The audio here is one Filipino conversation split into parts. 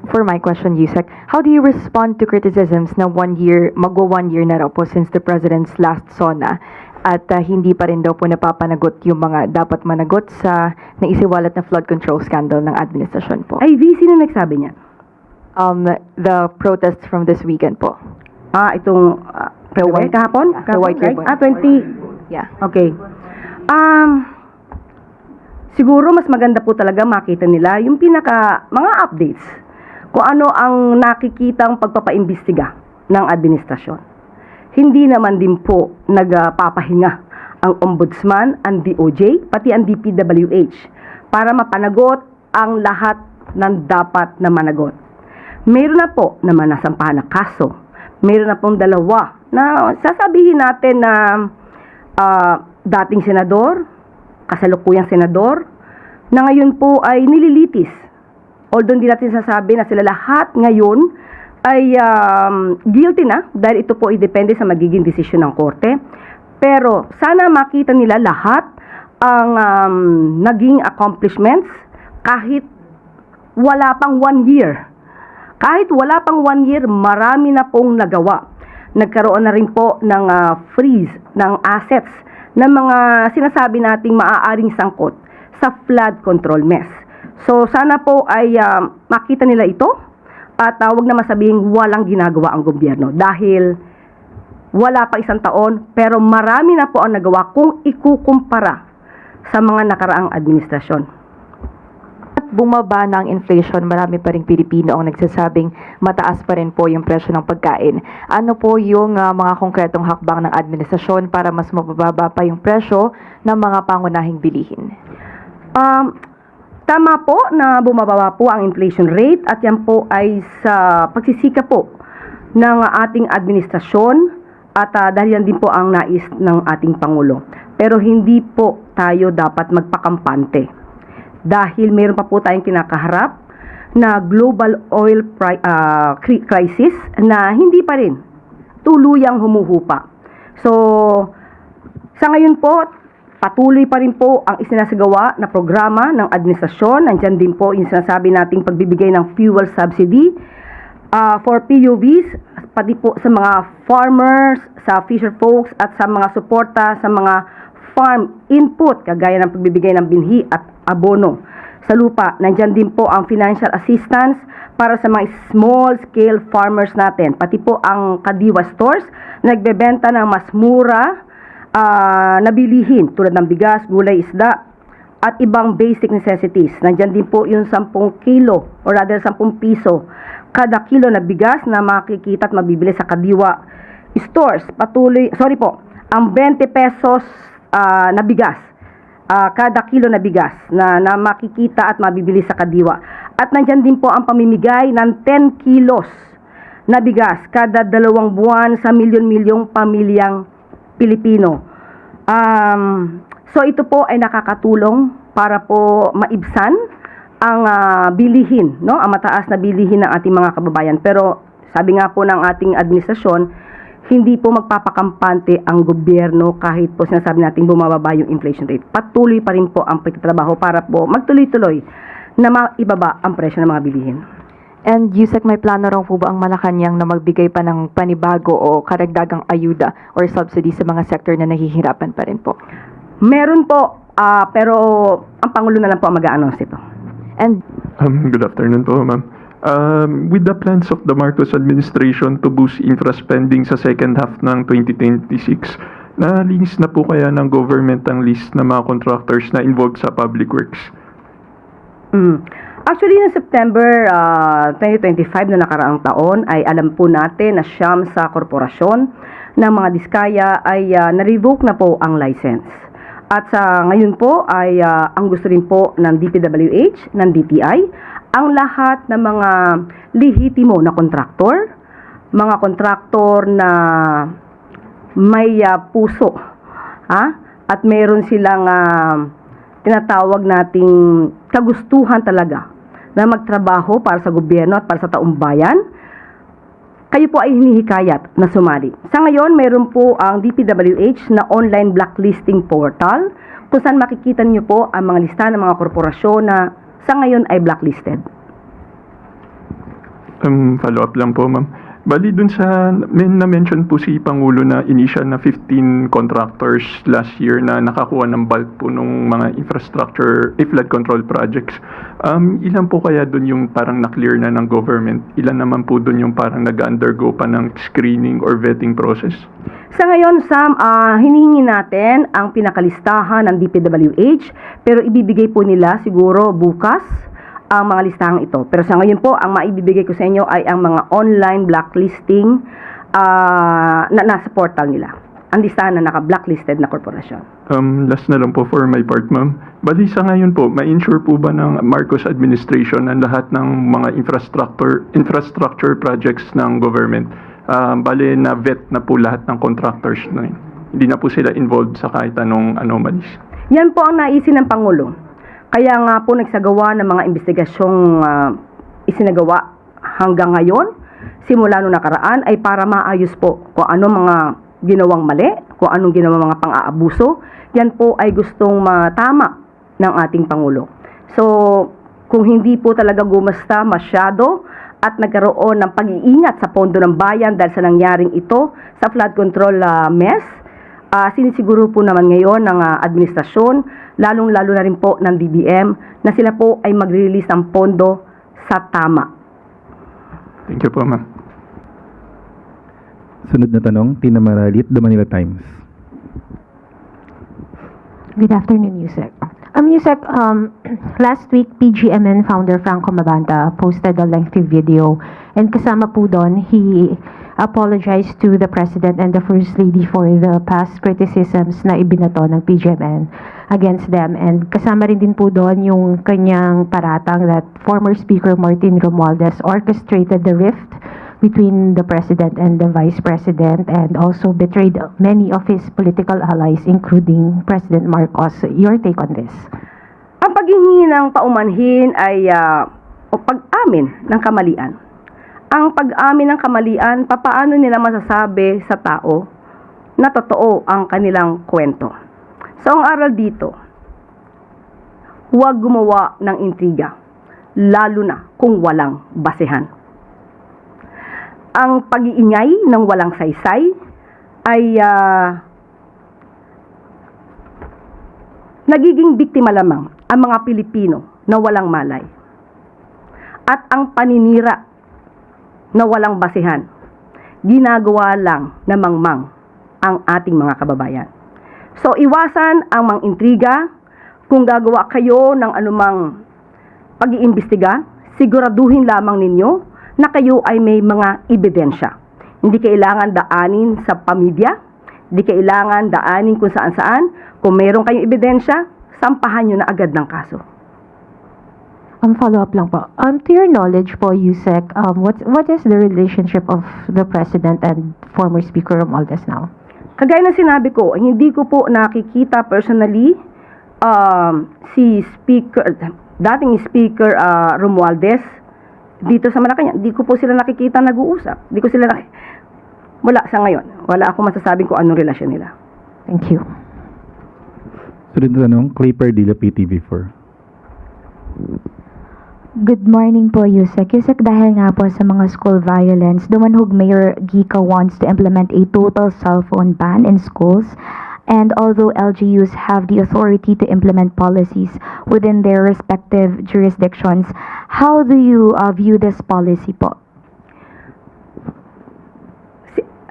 For my question, Yusek, how do you respond to criticisms na magwa 1 year na raw po since the President's last SONA at hindi pa rin daw po napapanagot yung mga dapat managot sa naisiwalat na flood control scandal ng administrasyon po? Ay, sino nagsabi niya? The protests from this weekend po. Itong kahapon? Yeah, the White Right? Ribbon. 20. Yeah. Okay. Siguro mas maganda po talaga makita nila yung mga updates kung ano ang nakikitang pagpapaimbestiga ng administrasyon. Hindi naman din po nagpapahinga ang Ombudsman, ang DOJ, pati ang DPWH para mapanagot ang lahat ng dapat na managot. Meron na po naman nasampahan na kaso. Meron na pong dalawa na sasabihin natin na dating senador, kasalukuyang senador, na ngayon po ay nililitis. Although hindi natin sasabi na sila lahat ngayon ay guilty na dahil ito po ay depende sa magiging desisyon ng korte. Pero sana makita nila lahat ang naging accomplishments kahit wala pang 1 year. Kahit wala pang 1 year, marami na pong nagawa. Nagkaroon na rin po ng freeze ng assets ng mga sinasabi nating maaaring sangkot sa flood control mess. So sana po ay makita nila ito at wag na masabing walang ginagawa ang gobyerno dahil wala pa 1 taon pero marami na po ang nagawa kung ikukumpara sa mga nakaraang administrasyon. At bumaba na ang inflation, marami pa ring Pilipino ang nagsasabing mataas pa rin po yung presyo ng pagkain. Ano po yung mga konkretong hakbang ng administrasyon para mas mababa pa yung presyo ng mga pangunahing bilihin? Tama po na bumababa po ang inflation rate at yan po ay sa pagsisika po ng ating administrasyon at dahil yan din po ang nais ng ating Pangulo. Pero hindi po tayo dapat magpakampante dahil meron pa po tayong kinakaharap na global oil crisis na hindi pa rin tuluyang humuhupa. So, sa ngayon po, patuloy pa rin po ang isinasagawa na programa ng administrasyon. Nandyan din po yung sinasabi nating pagbibigay ng fuel subsidy for PUVs, pati po sa mga farmers, sa fisher folks, at sa mga suporta sa mga farm input, kagaya ng pagbibigay ng binhi at abono sa lupa. Nandyan din po ang financial assistance para sa mga small-scale farmers natin. Pati po ang Kadiwa stores na nagbebenta ng mas mura nabilihin tulad ng bigas, gulay, isda at ibang basic necessities. Nandyan din po yung 10 kilo or rather 10 piso kada kilo na bigas na makikita at mabibili sa Kadiwa stores. Ang 20 pesos na bigas kada kilo na bigas na makikita at mabibili sa Kadiwa. At nandyan din po ang pamimigay ng 10 kilos na bigas kada 2 buwan sa milyon-milyong pamilyang Pilipino. So ito po ay nakakatulong para po maibsan ang bilihin, no? Ang mataas na bilihin ng ating mga kababayan. Pero sabi nga po ng ating administrasyon, hindi po magpapakampante ang gobyerno kahit po sinasabi natin bumababa yung inflation rate. Patuloy pa rin po ang pagtatrabaho para po magtuloy-tuloy na maibaba ang presyo ng mga bilihin. And Yusek, may plano raw po ba ang Malacanang na magbigay pa ng panibago o karagdagang ayuda or subsidy sa mga sector na nahihirapan pa rin po? Meron po, pero ang Pangulo na lang po ang mag-a-announce ito. And Good afternoon po, ma'am. With the plans of the Marcos administration to boost infra spending sa second half ng 2026, nalinis na po kaya ng government ang list ng mga contractors na involved sa public works? Actually, noong September 2025 na nakaraang taon ay alam po natin na siyam sa korporasyon ng mga diskaya ay na-revoke na po ang license. At sa ngayon po ay ang gusto rin po ng DPWH, ng DTI, ang lahat ng mga lehitimo na kontraktor, mga kontraktor na may puso, at meron silang tinatawag nating kagustuhan talaga na magtrabaho para sa gobyerno at para sa taong bayan, kayo po ay hinihikayat na sumali. Sa ngayon, mayroon po ang DPWH na online blacklisting portal kung saan makikita niyo po ang mga listahan ng mga korporasyon na sa ngayon ay blacklisted. Follow up lang po, ma'am. Bali dun sa na-mention po si Pangulo na initial na 15 contractors last year na nakakuha ng bulk po nung mga infrastructure, flood control projects. Ilan po kaya dun yung parang na-clear na ng government? Ilan naman po dun yung parang nag-undergo pa ng screening or vetting process? Sa ngayon, Sam, hinihingi natin ang pinakalistahan ng DPWH, pero ibibigay po nila siguro bukas ang mga listahang ito. Pero sa ngayon po, ang maibibigay ko sa inyo ay ang mga online blacklisting na nasa portal nila. Ang listahan na naka-blacklisted na korporasyon. Last na lang po for my part, ma'am. Bali sa ngayon po, ma-ensure po ba ng Marcos administration ang lahat ng mga infrastructure projects ng government? Bali na vet na po lahat ng contractors na yun. Hindi na po sila involved sa kahit anong anomalies. Yan po ang naisin ng Pangulo. Kaya nga po nagsagawa ng mga investigasyong isinagawa hanggang ngayon, simula nung nakaraan, ay para maayos po kung ano mga ginawang mali, kung anong ginawang mga pang-aabuso. Yan po ay gustong matama ng ating Pangulo. So, kung hindi po talaga gumasta masyado at nagkaroon ng pag-iingat sa pondo ng bayan dahil sa nangyaring ito sa flood control mess, sinisiguro po naman ngayon ng administrasyon, lalong-lalo na rin po ng DBM, na sila po ay mag-release ng pondo sa tama. Thank you po, ma'am. Sunod na tanong, Tina Maralit, The Manila Times. Good afternoon, Yusek. Yusek, last week, PGMN founder Franco Mabanta posted a lengthy video, and kasama po doon, he apologized to the President and the First Lady for the past criticisms na ibinato ng PGMN against them. And kasama rin din po doon yung kanyang paratang that former Speaker Martin Romualdez orchestrated the rift between the President and the Vice President and also betrayed many of his political allies, including President Marcos. Your take on this? Ang paghingi ng paumanhin ay pag-amin ng kamalian. Ang pag-amin ng kamalian, papaano nila masasabi sa tao na totoo ang kanilang kwento. So, ang aral dito, huwag gumawa ng intriga, lalo na kung walang basehan. Ang pag-iingay ng walang saysay ay nagiging biktima lamang ang mga Pilipino na walang malay. At ang paninira na walang basehan, ginagawa lang na mangmang ang ating mga kababayan. So, iwasan ang mga intriga. Kung gagawa kayo ng anumang pag-iimbestiga, siguraduhin lamang ninyo na kayo ay may mga ebidensya. Hindi kailangan daanin sa pamilya, hindi kailangan daanin kung saan-saan. Kung mayroon kayong ebidensya, sampahan nyo na agad ng kaso. Follow-up lang po. To your knowledge po, Yusek, what is the relationship of the President and former Speaker Romualdez now? Kagaya ng sinabi ko, hindi ko po nakikita personally si dating Speaker Romualdez dito sa Malacanang. Hindi ko po sila nakikita nag-uusap. Wala sa ngayon. Wala akong masasabing kung anong relasyon nila. Thank you. Sunod na tanong, Clay Perdilla, PTV4. Good morning po, Yusek. Yusek, dahil nga po sa mga school violence, Dumanhog Mayor Gica wants to implement a total cell phone ban in schools. And although LGUs have the authority to implement policies within their respective jurisdictions, how do you view this policy po?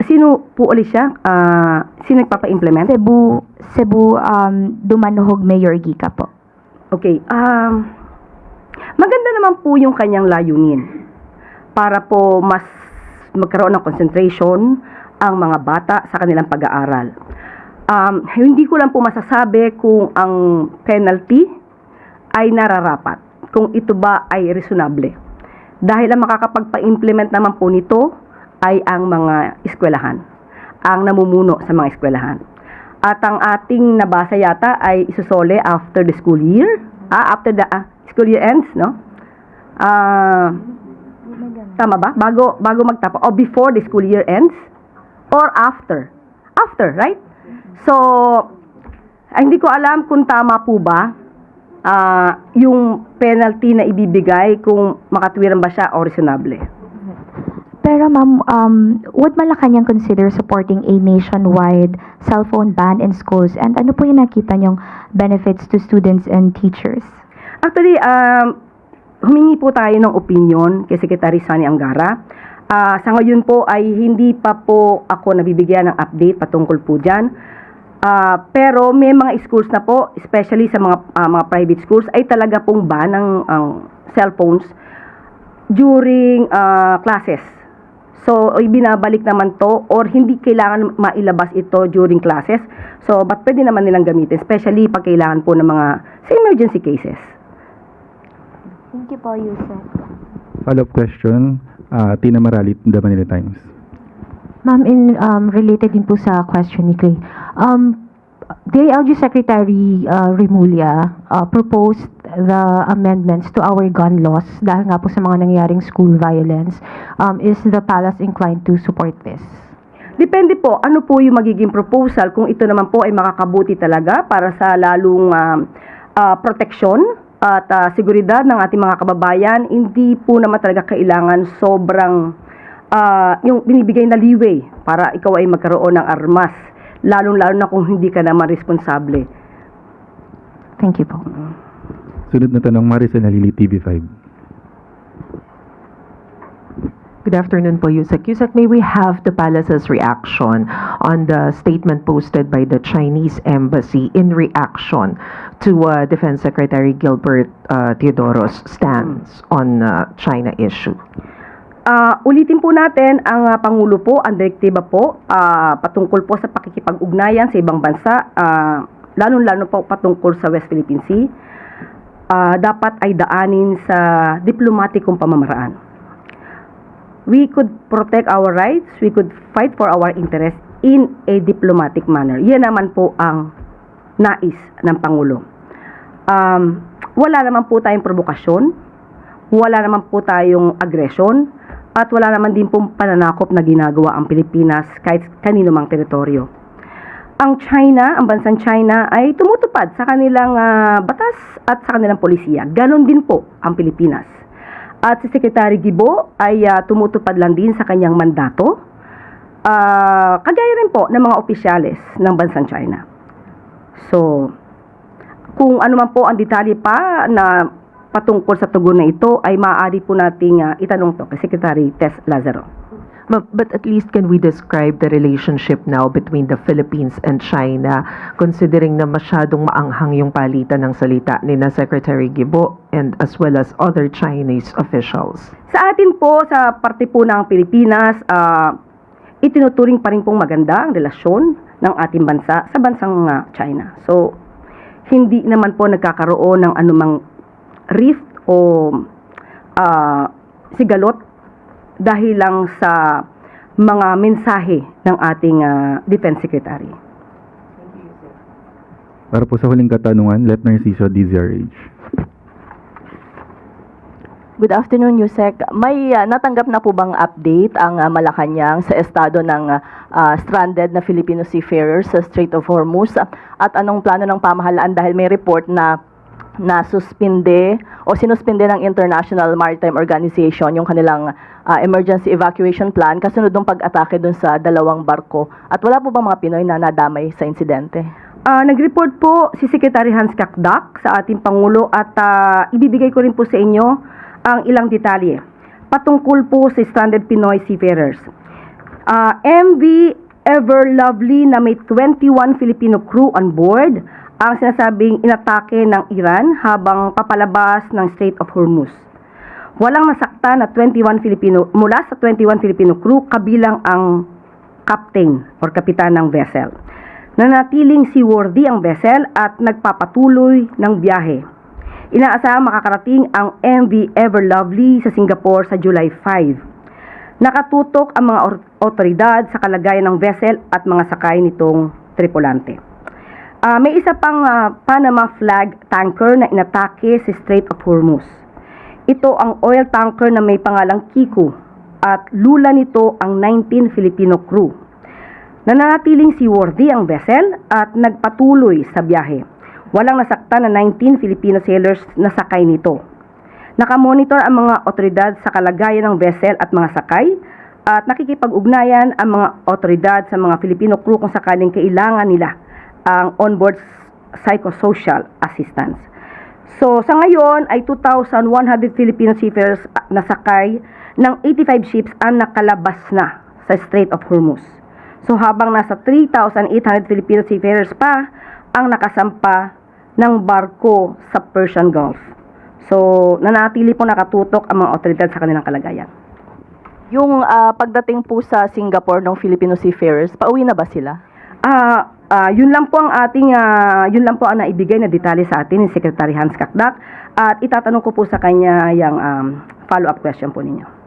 Sino po ulit siya? Sino nagpapa-implement? Cebu Dumanhog Mayor Gica po. Okay. Maganda naman po yung kanyang layunin para po mas magkaroon ng concentration ang mga bata sa kanilang pag-aaral. Hindi ko lang po masasabi kung ang penalty ay nararapat, kung ito ba ay reasonable. Dahil ang makakapagpa-implement naman po nito ay ang mga eskwelahan, ang namumuno sa mga eskwelahan. At ang ating nabasa yata ay isusole after the school year, after the school year ends, no? Tama ba? Bago magtapos, o before the school year ends, or after. After, right? So, hindi ko alam kung tama po ba yung penalty na ibibigay, kung makatwiran ba siya o reasonable. Pero ma'am, would Malacanang consider supporting a nationwide cellphone ban in schools? And ano po yung nakita niyong benefits to students and teachers? Actually, humingi po tayo ng opinion kay Secretary Sani Angara. Sa ngayon po ay hindi pa po ako nabibigyan ng update patungkol po dyan. Pero may mga schools na po, especially sa mga private schools, ay talaga pong ban ang cellphones during classes. So, ibinabalik naman to or hindi kailangan mailabas ito during classes. So, but pwede naman nilang gamitin, especially pag kailangan po ng mga sa emergency cases. Thank you po, Yusek. Follow-up question, Tina Maralit, The Manila Times. Ma'am, related din po sa question ni Clay. DILG Secretary Remulla proposed the amendments to our gun laws dahil nga po sa mga nangyaring school violence. Is the palace inclined to support this? Depende po, ano po yung magiging proposal kung ito naman po ay makakabuti talaga para sa lalong proteksyon at seguridad ng ating mga kababayan. Hindi po naman talaga kailangan sobrang yung binibigay na leeway para ikaw ay magkaroon ng armas, lalong-lalo na kung hindi ka naman responsable. Thank you po. Sunod na tanong, Maricel Nalili, TV5. Good afternoon po, Yusek. Yusek, may we have the palace's reaction on the statement posted by the Chinese embassy in reaction to Defense Secretary Gilbert Teodoro's stance on China issue? Ulitin po natin, ang Pangulo po, ang direktiba po, patungkol po sa pakikipag-ugnayan sa ibang bansa, lalo-lalo po patungkol sa West Philippine Sea, dapat ay daanin sa diplomatikong pamamaraan. We could protect our rights, we could fight for our interests in a diplomatic manner. Yan naman po ang nais ng Pangulo. Wala naman po tayong provokasyon, wala naman po tayong aggression, at wala naman din pong pananakop na ginagawa ang Pilipinas kahit kanino mang teritoryo. Ang China, ang bansang China ay tumutupad sa kanilang batas at sa kanilang polisiya. Ganon din po ang Pilipinas. At si Secretary Gibo ay tumutupad lang din sa kanyang mandato, kagaya rin po ng mga opisyales ng bansang China. So, kung ano man po ang detalye pa na patungkol sa tugon na ito, ay maaari po nating itanong to kay Secretary Tess Lazaro. But at least can we describe the relationship now between the Philippines and China, considering na masyadong maanghang yung palitan ng salita ni na Secretary Gibo and as well as other Chinese officials? Sa atin po, sa parte po ng Pilipinas, itinuturing pa rin pong maganda ang relasyon ng ating bansa sa bansang China. So, hindi naman po nagkakaroon ng anumang rift o sigalot dahil lang sa mga mensahe ng ating Defense Secretary. Para po sa huling katanungan, Lep Narciso, DZRH. Good afternoon, Yusek. May natanggap na po bang update ang Malacanang sa estado ng stranded na Filipino seafarers sa Strait of Hormuz? At anong plano ng pamahalaan dahil may report na suspinde o sinuspinde ng International Maritime Organization yung kanilang emergency evacuation plan kasunod ng pag-atake dun sa dalawang barko. At wala po bang mga Pinoy na nadamay sa insidente? Nag-report po si Secretary Hans Kakdak sa ating Pangulo at ibibigay ko rin po sa inyo ang ilang detalye patungkol po sa stranded Pinoy seafarers. MV Ever Lovely na may 21 Filipino crew on board ang sinasabing inatake ng Iran habang papalabas ng Strait of Hormuz. Walang nasaktan na mula sa 21 Filipino crew kabilang ang captain or kapitan ng vessel. Nanatiling seaworthy ang vessel at nagpapatuloy ng biyahe. Inaasahang makakarating ang MV Ever Lovely sa Singapore sa July 5. Nakatutok ang mga otoridad sa kalagayan ng vessel at mga sakay nitong tripulante. May isa pang Panama flag tanker na inatake sa Strait of Hormuz. Ito ang oil tanker na may pangalang Kiku at lula nito ang 19 Filipino crew. Nananatiling seaworthy ang vessel at nagpatuloy sa biyahe. Walang nasaktan na 19 Filipino sailors na sakay nito. Nakamonitor ang mga otoridad sa kalagayan ng vessel at mga sakay at nakikipag-ugnayan ang mga otoridad sa mga Filipino crew kung sakaling kailangan nila ang onboard psychosocial assistance. So, sa ngayon ay 2,100 Filipino seafarers na sakay ng 85 ships ang nakalabas na sa Strait of Hormuz. So, habang nasa 3,800 Filipino seafarers pa ang nakasampa ng barko sa Persian Gulf. So, nanatili po nakatutok ang mga otoridad sa kanilang kalagayan. Yung pagdating po sa Singapore ng Filipino seafarers, pauwi na ba sila? Yun lang po ang naibigay na detalye sa atin ni Secretary Hans Kakdak at itatanong ko po sa kanya yung follow-up question po ninyo.